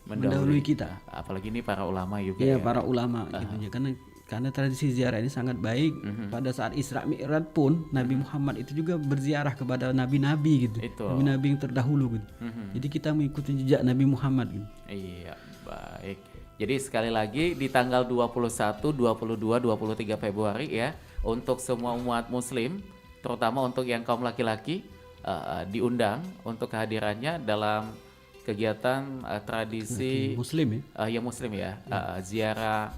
mendahului kita. Apalagi ini para ulama juga. Para ulama gitu ya, karena Karena tradisi ziarah ini sangat baik. Pada saat Isra Mi'raj pun Nabi Muhammad itu juga berziarah kepada nabi-nabi gitu. Nabi-nabi yang terdahulu gitu. Jadi kita mengikuti jejak Nabi Muhammad gitu. Iya, baik. Jadi sekali lagi di tanggal 21, 22, 23 Februari ya, untuk semua umat muslim, terutama untuk yang kaum laki-laki, diundang untuk kehadirannya dalam kegiatan tradisi muslim yang muslim ya, ziarah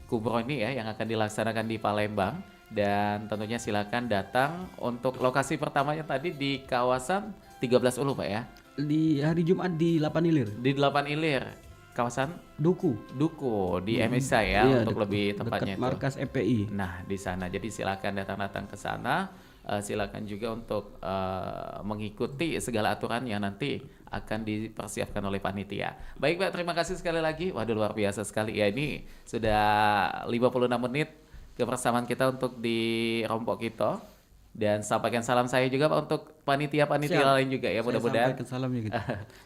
kubro ini ya yang akan dilaksanakan di Palembang. Dan tentunya silakan datang untuk lokasi pertamanya tadi di kawasan 13 Ulu Pak ya. Di hari Jumat di 8 Ilir. Di 8 Ilir, kawasan Duku di MSA ya, iya, untuk lebih tepatnya dekat markas EPI. Nah di sana, jadi silakan datang ke sana. Silakan juga untuk mengikuti segala aturan yang nanti akan dipersiapkan oleh panitia. Baik Pak, terima kasih sekali lagi. Waduh luar biasa sekali ya, ini sudah 56 menit kebersamaan kita untuk di Rompok Kito. Dan sampaikan salam saya juga Pak untuk panitia-panitia lain juga ya, mudah-mudahan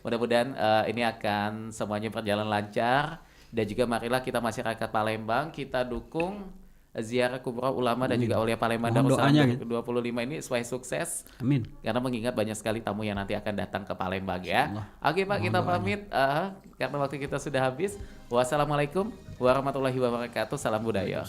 mudah-mudahan ini akan semuanya berjalan lancar. Dan juga marilah kita masyarakat Palembang kita dukung ziarah kubro ulama dan juga aulia Palembang Darussalam 2025 ini supaya sukses. Amin. Karena mengingat banyak sekali tamu yang nanti akan datang ke Palembang ya. Oke Pak, kita pamit karena waktu kita sudah habis. Wassalamualaikum warahmatullahi wabarakatuh. Salam budaya.